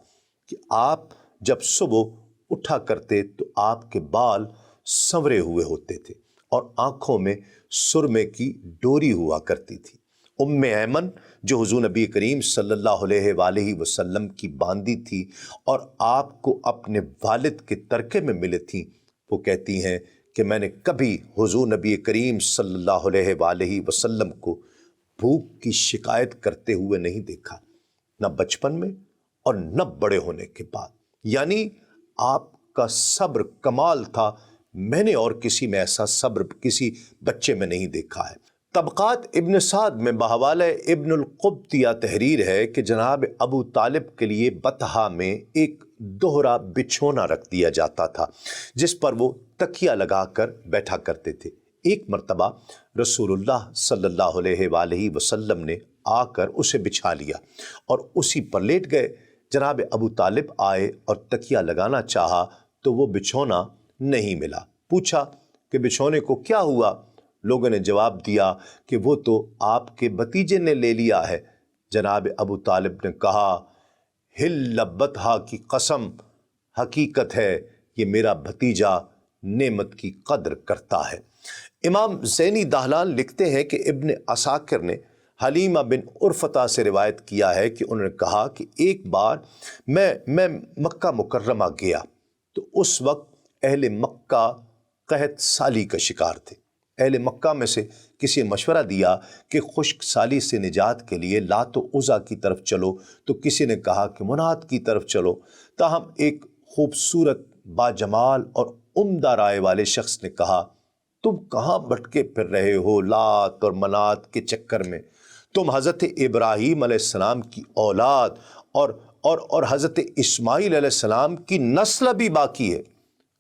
کہ آپ جب صبح اٹھا کرتے تو آپ کے بال سنورے ہوئے ہوتے تھے اور آنکھوں میں سرمے کی ڈوری ہوا کرتی تھی۔ ام ایمن جو حضور نبی کریم صلی اللہ علیہ وآلہ وسلم کی باندی تھی اور آپ کو اپنے والد کے ترکے میں ملے تھیں، وہ کہتی ہیں کہ میں نے کبھی حضور نبی کریم صلی اللہ علیہ وآلہ وسلم کو بھوک کی شکایت کرتے ہوئے نہیں دیکھا، نہ بچپن میں اور نہ بڑے ہونے کے بعد۔ یعنی آپ کا صبر کمال تھا، میں نے اور کسی میں ایسا صبر کسی بچے میں نہیں دیکھا ہے۔ طبقات ابن سعد میں بحوالہ ابن القبطیہ تحریر ہے کہ جناب ابو طالب کے لیے بطحا میں ایک دوہرا بچھونا رکھ دیا جاتا تھا جس پر وہ تکیہ لگا کر بیٹھا کرتے تھے۔ ایک مرتبہ رسول اللہ صلی اللہ علیہ وآلہ وسلم نے آ کر اسے بچھا لیا اور اسی پر لیٹ گئے۔ جناب ابو طالب آئے اور تکیہ لگانا چاہا تو وہ بچھونا نہیں ملا۔ پوچھا کہ بچھونے کو کیا ہوا؟ لوگوں نے جواب دیا کہ وہ تو آپ کے بھتیجے نے لے لیا ہے۔ جناب ابو طالب نے کہا، ہل لبتھا کی قسم، حقیقت ہے یہ میرا بھتیجا نعمت کی قدر کرتا ہے۔ امام زینی دہلان لکھتے ہیں کہ ابن عساکر نے حلیمہ بن عرفتہ سے روایت کیا ہے کہ انہوں نے کہا کہ ایک بار میں مکہ مکرمہ گیا تو اس وقت اہل مکہ قحط سالی کا شکار تھے۔ اہل مکہ میں سے کسی نے مشورہ دیا کہ خشک سالی سے نجات کے لیے لات و عزیٰ کی طرف چلو، تو کسی نے کہا کہ منات کی طرف چلو۔ تاہم ایک خوبصورت باجمال اور عمدہ رائے والے شخص نے کہا، تم کہاں بھٹکے پھر رہے ہو لات اور منات کے چکر میں؟ تم حضرت ابراہیم علیہ السلام کی اولاد اور حضرت اسماعیل علیہ السلام کی نسل بھی باقی ہے۔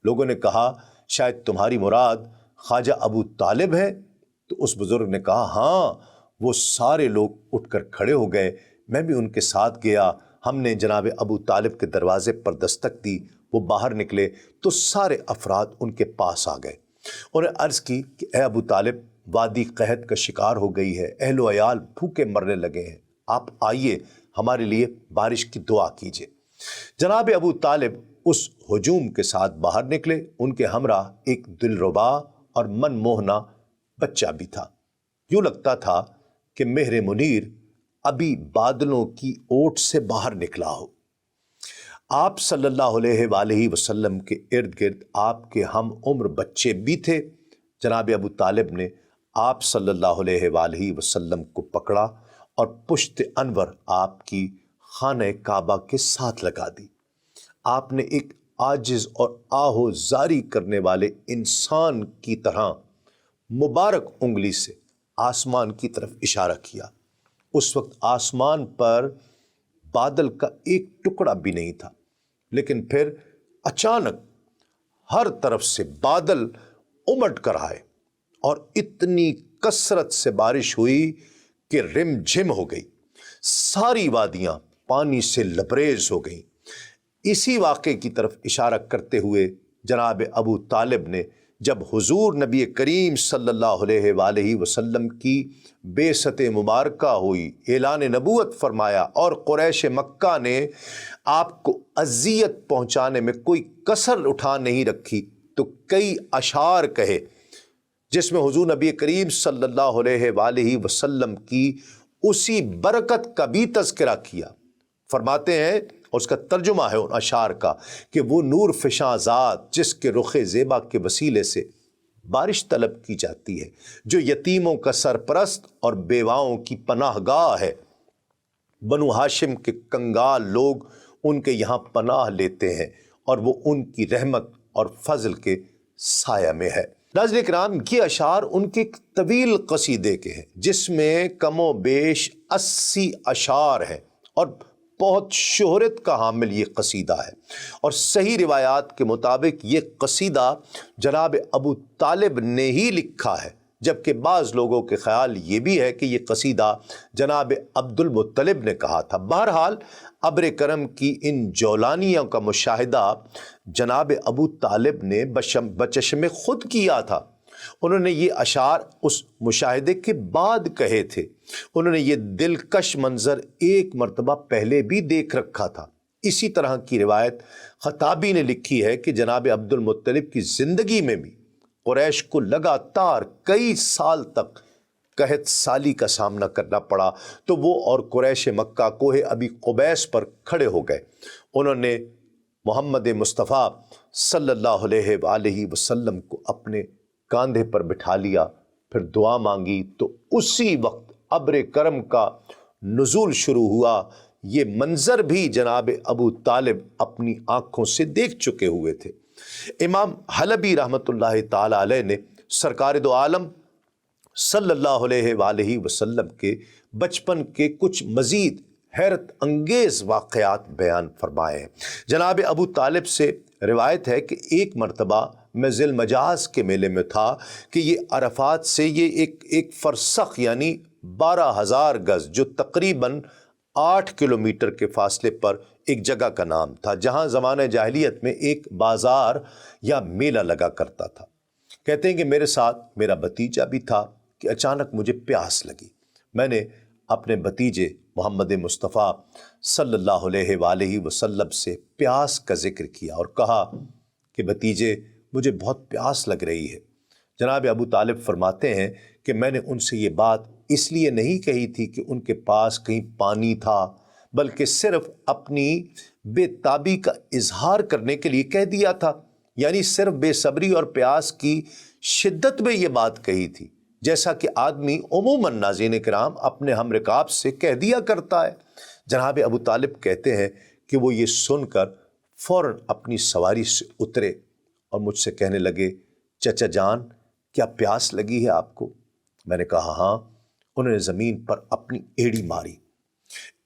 لوگوں نے کہا شاید تمہاری مراد خواجہ ابو طالب ہے؟ تو اس بزرگ نے کہا ہاں۔ وہ سارے لوگ اٹھ کر کھڑے ہو گئے، میں بھی ان کے ساتھ گیا۔ ہم نے جناب ابو طالب کے دروازے پر دستک دی، وہ باہر نکلے تو سارے افراد ان کے پاس آ گئے۔ انہیں عرض کی کہ اے ابو طالب، وادی قحط کا شکار ہو گئی ہے، اہل و عیال بھوکے مرنے لگے ہیں، آپ آئیے ہمارے لیے بارش کی دعا کیجیے۔ جناب ابو طالب اس ہجوم کے ساتھ باہر نکلے، ان کے ہمراہ ایک دلربا اور من موہنا بچہ بھی تھا۔ یوں لگتا تھا کہ مہر منیر ابھی بادلوں کی اوٹ سے باہر نکلا ہو۔ آپ صلی اللہ علیہ وآلہ وسلم کے ارد گرد آپ کے ہم عمر بچے بھی تھے۔ جناب ابو طالب نے آپ صلی اللہ علیہ وآلہ وسلم کو پکڑا اور پشت انور آپ کی خانہ کعبہ کے ساتھ لگا دی۔ آپ نے ایک عاجز اور آہو زاری کرنے والے انسان کی طرح مبارک انگلی سے آسمان کی طرف اشارہ کیا۔ اس وقت آسمان پر بادل کا ایک ٹکڑا بھی نہیں تھا، لیکن پھر اچانک ہر طرف سے بادل امٹ کر آئے اور اتنی کثرت سے بارش ہوئی کہ رم جھم ہو گئی، ساری وادیاں پانی سے لبریز ہو گئیں۔ اسی واقعے کی طرف اشارہ کرتے ہوئے جناب ابو طالب نے جب حضور نبی کریم صلی اللہ علیہ وآلہ وسلم کی بعثت مبارکہ ہوئی، اعلان نبوت فرمایا اور قریش مکہ نے آپ کو اذیت پہنچانے میں کوئی کسر اٹھا نہیں رکھی، تو کئی اشعار کہے جس میں حضور نبی کریم صلی اللہ علیہ وآلہ وسلم کی اسی برکت کا بھی تذکرہ کیا۔ فرماتے ہیں، اور اس کا ترجمہ ہے ان اشعار کا، کہ وہ نور فشاں ذات جس کے رخ زیبا کے وسیلے سے بارش طلب کی جاتی ہے، جو یتیموں کا سرپرست اور بیواؤں کی پناہ گاہ ہے، بنو ہاشم کے کنگال لوگ ان کے یہاں پناہ لیتے ہیں اور وہ ان کی رحمت اور فضل کے سایہ میں ہے۔ ناظرین کرام، یہ اشعار ان کے ایک طویل قصیدے کے ہیں جس میں کم و بیش 80 اشعار ہیں، اور بہت شہرت کا حامل یہ قصیدہ ہے، اور صحیح روایات کے مطابق یہ قصیدہ جناب ابو طالب نے ہی لکھا ہے، جبکہ بعض لوگوں کے خیال یہ بھی ہے کہ یہ قصیدہ جناب عبد المطلب نے کہا تھا۔ بہرحال ابر کرم کی ان جولانیوں کا مشاہدہ جناب ابو طالب نے بچشم خود کیا تھا۔ انہوں نے یہ اشعار اس مشاہدے کے بعد کہے تھے۔ انہوں نے یہ دلکش منظر ایک مرتبہ پہلے بھی دیکھ رکھا تھا۔ اسی طرح کی روایت خطابی نے لکھی ہے کہ جناب عبد المطلب کی زندگی میں بھی قریش کو لگاتار کئی سال تک قحط سالی کا سامنا کرنا پڑا، تو وہ اور قریش مکہ کوہ ابی قبیس پر کھڑے ہو گئے۔ انہوں نے محمد مصطفیٰ صلی اللہ علیہ وآلہ وسلم کو اپنے کاندھے پر بٹھا لیا، پھر دعا مانگی، تو اسی وقت ابر کرم کا نزول شروع ہوا۔ یہ منظر بھی جناب ابو طالب اپنی آنکھوں سے دیکھ چکے ہوئے تھے۔ امام حلبی رحمۃ اللہ تعالی علیہ نے سرکار دو عالم صلی اللہ علیہ وآلہ وسلم کے بچپن کے کچھ مزید حیرت انگیز واقعات بیان فرمائے ہیں۔ جناب ابو طالب سے روایت ہے کہ ایک مرتبہ میں ذی المجاز کے میلے میں تھا کہ یہ عرفات سے یہ ایک فرسخ یعنی 12,000 گز، جو تقریباً 8 کلومیٹر کے فاصلے پر ایک جگہ کا نام تھا، جہاں زمانہ جاہلیت میں ایک بازار یا میلہ لگا کرتا تھا۔ کہتے ہیں کہ میرے ساتھ میرا بھتیجا بھی تھا کہ اچانک مجھے پیاس لگی۔ میں نے اپنے بھتیجے محمد مصطفیٰ صلی اللہ علیہ وآلہ وسلم سے پیاس کا ذکر کیا اور کہا کہ بھتیجے، مجھے بہت پیاس لگ رہی ہے۔ جناب ابو طالب فرماتے ہیں کہ میں نے ان سے یہ بات اس لیے نہیں کہی تھی کہ ان کے پاس کہیں پانی تھا، بلکہ صرف اپنی بے تابی کا اظہار کرنے کے لیے کہہ دیا تھا، یعنی صرف بے صبری اور پیاس کی شدت میں یہ بات کہی تھی، جیسا کہ آدمی عموماً ناظرین کرام اپنے ہم رکاب سے کہہ دیا کرتا ہے۔ جناب ابو طالب کہتے ہیں کہ وہ یہ سن کر فوراً اپنی سواری سے اترے اور مجھ سے کہنے لگے، چچا جان، کیا پیاس لگی ہے آپ کو؟ میں نے کہا ہاں۔ انہوں نے زمین پر اپنی ایڑی ماری۔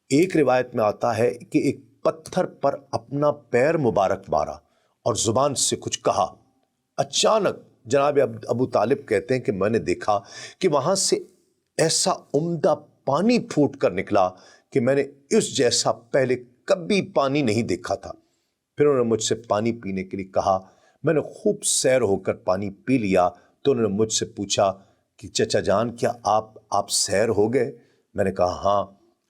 ایک روایت میں آتا ہے کہ ایک پتھر پر اپنا پیر مبارک مارا اور زبان سے کچھ کہا۔ اچانک جناب ابو طالب کہتے ہیں کہ میں نے دیکھا کہ وہاں سے ایسا عمدہ پانی پھوٹ کر نکلا کہ میں نے اس جیسا پہلے کبھی پانی نہیں دیکھا تھا۔ پھر انہوں نے مجھ سے پانی پینے کے لیے کہا۔ میں نے خوب سیر ہو کر پانی پی لیا تو انہوں نے مجھ سے پوچھا کہ چچا جان کیا آپ سیر ہو گئے؟ میں نے کہا ہاں۔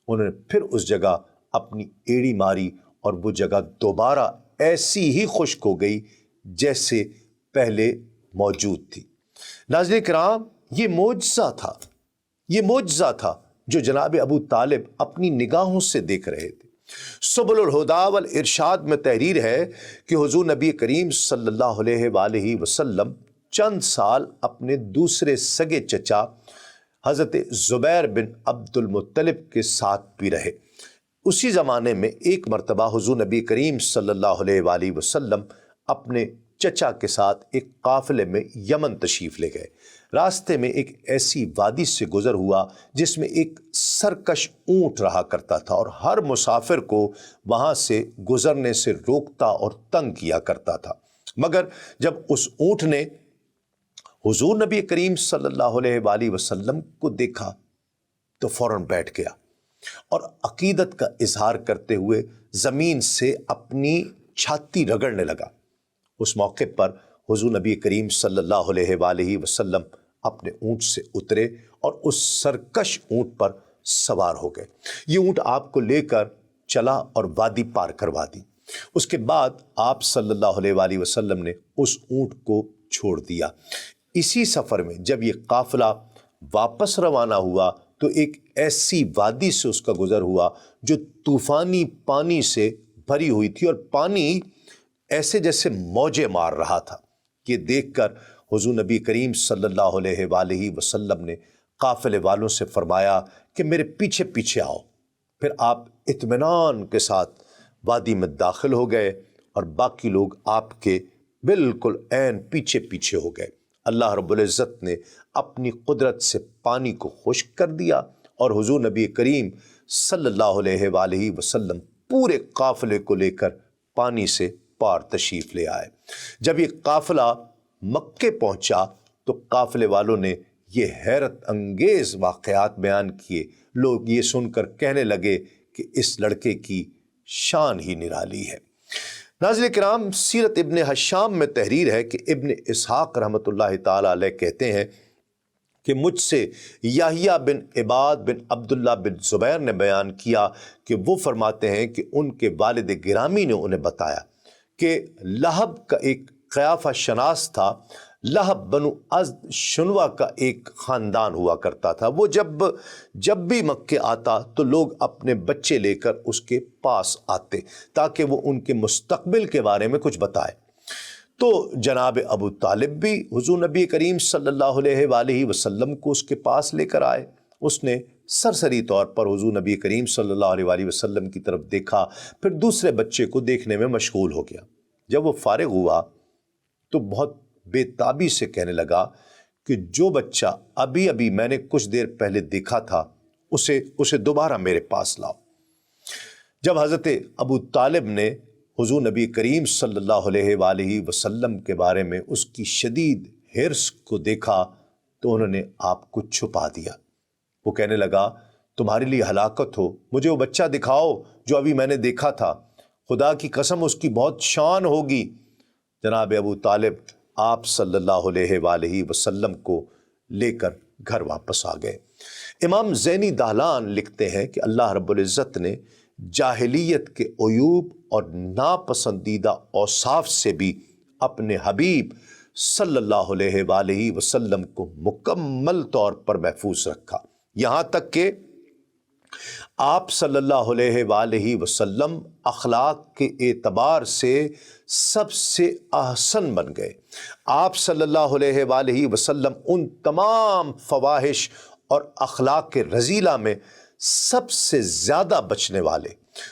انہوں نے پھر اس جگہ اپنی ایڑی ماری اور وہ جگہ دوبارہ ایسی ہی خشک ہو گئی جیسے پہلے موجود تھی۔ ناظرین کرام، یہ معجزہ تھا جو جناب ابو طالب اپنی نگاہوں سے دیکھ رہے تھے۔ سبل الہدا والارشاد میں تحریر ہے کہ حضور نبی کریم صلی اللہ علیہ وآلہ وسلم چند سال اپنے دوسرے سگے چچا حضرت زبیر بن عبد المطلب کے ساتھ بھی رہے۔ اسی زمانے میں ایک مرتبہ حضور نبی کریم صلی اللہ علیہ وآلہ وسلم اپنے چچا کے ساتھ ایک قافلے میں یمن تشریف لے گئے۔ راستے میں ایک ایسی وادی سے گزر ہوا جس میں ایک سرکش اونٹ رہا کرتا تھا اور ہر مسافر کو وہاں سے گزرنے سے روکتا اور تنگ کیا کرتا تھا، مگر جب اس اونٹ نے حضور نبی کریم صلی اللہ علیہ وآلہ وسلم کو دیکھا تو فوراً بیٹھ گیا اور عقیدت کا اظہار کرتے ہوئے زمین سے اپنی چھاتی رگڑنے لگا۔ اس موقع پر حضور نبی کریم صلی اللہ علیہ وآلہ وسلم اپنے اونٹ سے اترے اور اس سرکش اونٹ پر سوار ہو گئے۔ یہ اونٹ آپ کو لے کر چلا اور وادی پار کروا دی۔ اس کے بعد آپ صلی اللہ علیہ وآلہ وسلم نے اس اونٹ کو چھوڑ دیا۔ اسی سفر میں جب یہ قافلہ واپس روانہ ہوا تو ایک ایسی وادی سے اس کا گزر ہوا جو طوفانی پانی سے بھری ہوئی تھی اور پانی ایسے جیسے موجیں مار رہا تھا۔ یہ دیکھ کر حضور نبی کریم صلی اللہ علیہ وآلہ وسلم نے قافلے والوں سے فرمایا کہ میرے پیچھے پیچھے آؤ۔ پھر آپ اطمینان کے ساتھ وادی میں داخل ہو گئے اور باقی لوگ آپ کے بالکل عین پیچھے پیچھے ہو گئے۔ اللہ رب العزت نے اپنی قدرت سے پانی کو خشک کر دیا اور حضور نبی کریم صلی اللہ علیہ وآلہ وسلم پورے قافلے کو لے کر پانی سے پار تشریف لے آئے۔ جب یہ قافلہ مکے پہنچا تو قافلے والوں نے یہ حیرت انگیز واقعات بیان کیے۔ لوگ یہ سن کر کہنے لگے کہ اس لڑکے کی شان ہی نرالی ہے۔ ناظرین کرام، سیرت ابن ہشام میں تحریر ہے کہ ابن اسحاق رحمۃ اللہ تعالی علیہ کہتے ہیں کہ مجھ سے یحییٰ بن عباد بن عبداللہ بن زبیر نے بیان کیا کہ وہ فرماتے ہیں کہ ان کے والد گرامی نے انہیں بتایا کہ لہب کا ایک قیافہ شناس تھا۔ لہب بنو ازد شنوا کا ایک خاندان ہوا کرتا تھا۔ وہ جب بھی مکے آتا تو لوگ اپنے بچے لے کر اس کے پاس آتے تاکہ وہ ان کے مستقبل کے بارے میں کچھ بتائے۔ تو جناب ابو طالب بھی حضور نبی کریم صلی اللہ علیہ وآلہ وسلم کو اس کے پاس لے کر آئے۔ اس نے سرسری طور پر حضور نبی کریم صلی اللہ علیہ وآلہ وسلم کی طرف دیکھا، پھر دوسرے بچے کو دیکھنے میں مشغول ہو گیا۔ جب وہ فارغ ہوا تو بہت بے تابی سے کہنے لگا کہ جو بچہ ابھی میں نے کچھ دیر پہلے دیکھا تھا اسے دوبارہ میرے پاس لاؤ۔ جب حضرت ابو طالب نے حضور نبی کریم صلی اللہ علیہ وآلہ وسلم کے بارے میں اس کی شدید حرص کو دیکھا تو انہوں نے آپ کو چھپا دیا۔ وہ کہنے لگا تمہارے لیے ہلاکت ہو، مجھے وہ بچہ دکھاؤ جو ابھی میں نے دیکھا تھا، خدا کی قسم اس کی بہت شان ہوگی۔ جناب ابو طالب آپ صلی اللہ علیہ وآلہ وسلم کو لے کر گھر واپس آ گئے۔ امام زینی دہلان لکھتے ہیں کہ اللہ رب العزت نے جاہلیت کے عیوب اور ناپسندیدہ اوصاف سے بھی اپنے حبیب صلی اللہ علیہ وآلہ وسلم کو مکمل طور پر محفوظ رکھا، یہاں تک کہ آپ صلی اللہ علیہ وآلہ وسلم اخلاق کے اعتبار سے سب سے احسن بن گئے۔ آپ صلی اللہ علیہ وآلہ وسلم ان تمام فواحش اور اخلاق رذیلہ میں سب سے زیادہ بچنے والے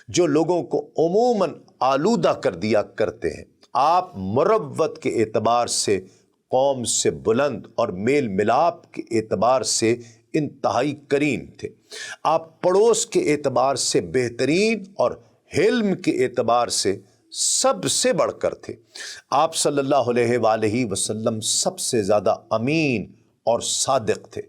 جو لوگوں کو عموماً آلودہ کر دیا کرتے ہیں۔ آپ مروت کے اعتبار سے قوم سے بلند اور میل ملاپ کے اعتبار سے انتہائی کریم تھے۔ آپ پڑوس کے اعتبار سے بہترین اور حلم کے اعتبار سے سب سے بڑھ کر تھے۔ آپ صلی اللہ علیہ وآلہ وسلم سب سے زیادہ امین اور صادق تھے۔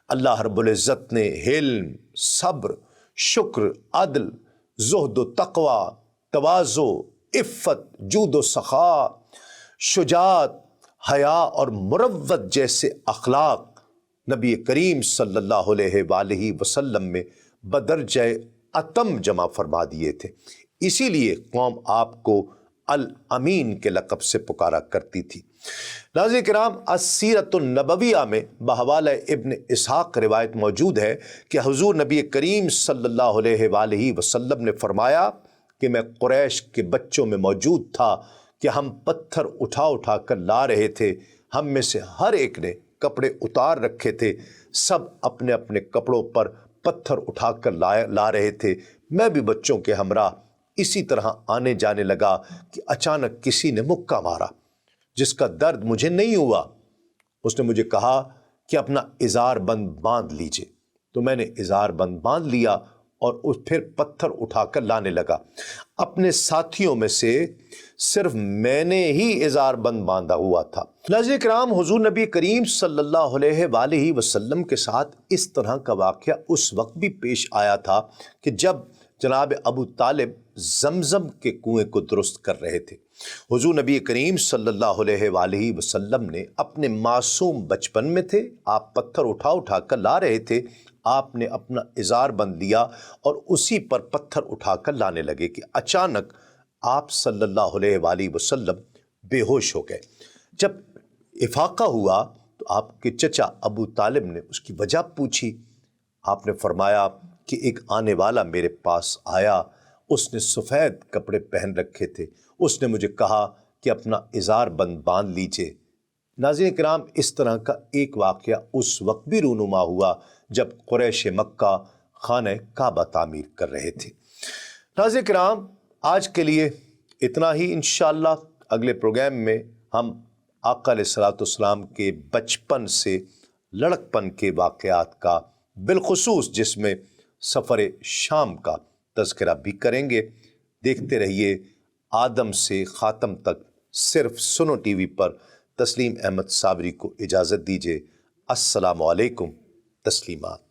اللہ رب العزت نے حلم، صبر، شکر، عدل، زہد و تقوی، تواضع، عفت، جود و سخا، شجاعت، حیا اور مروت جیسے اخلاق نبی کریم صلی اللہ علیہ وآلہ وسلم میں بدرجہ اتم جمع فرما دیے تھے۔ اسی لیے قوم آپ کو الامین کے لقب سے پکارا کرتی تھی۔ ناظرین کرام، السیرۃ النبویہ میں بحوالہ ابن اسحاق روایت موجود ہے کہ حضور نبی کریم صلی اللہ علیہ وآلہ وسلم نے فرمایا کہ میں قریش کے بچوں میں موجود تھا کہ ہم پتھر اٹھا اٹھا کر لا رہے تھے، ہم میں سے ہر ایک نے کپڑے اتار رکھے تھے، سب اپنے اپنے کپڑوں پر پتھر اٹھا کر لا رہے تھے، میں بھی بچوں کے ہمراہ اسی طرح آنے جانے لگا کہ اچانک کسی نے مکہ مارا جس کا درد مجھے نہیں ہوا۔ اس نے مجھے کہا کہ اپنا ازار بند باندھ لیجئے، تو میں نے ازار بند باندھ لیا اور پھر پتھر اٹھا کر لانے لگا۔ اپنے ساتھیوں میں سے صرف میں نے ہی ازار بند باندھا ہوا تھا۔ ناظرین کرام، حضور نبی کریم صلی اللہ علیہ وآلہ وسلم کے ساتھ اس طرح کا واقعہ اس وقت بھی پیش آیا تھا کہ جب جناب ابو طالب زمزم کے کنویں کو درست کر رہے تھے۔ حضور نبی کریم صلی اللہ علیہ وآلہ وسلم نے اپنے معصوم بچپن میں تھے، آپ پتھر اٹھا اٹھا کر لا رہے تھے، آپ نے اپنا ازار بند لیا اور اسی پر پتھر اٹھا کر لانے لگے کہ اچانک آپ صلی اللہ علیہ وآلہ وسلم بے ہوش ہو گئے۔ جب افاقہ ہوا تو آپ کے چچا ابو طالب نے اس کی وجہ پوچھی۔ آپ نے فرمایا کہ ایک آنے والا میرے پاس آیا، اس نے سفید کپڑے پہن رکھے تھے، اس نے مجھے کہا کہ اپنا ازار بند باندھ لیجئے۔ ناظرین کرام، اس طرح کا ایک واقعہ اس وقت بھی رونما ہوا جب قریش مکہ خانہ کعبہ تعمیر کر رہے تھے۔ ناظرین کرام، آج کے لیے اتنا ہی۔ انشاءاللہ اگلے پروگرام میں ہم آقا علیہ الصلوۃ والسلام کے بچپن سے لڑکپن کے واقعات کا، بالخصوص جس میں سفر شام کا تذکرہ بھی کریں گے۔ دیکھتے رہیے آدم سے خاتم تک صرف سنو ٹی وی پر۔ تسلیم احمد صابری کو اجازت دیجیے۔ السلام علیکم۔ تسلیمات۔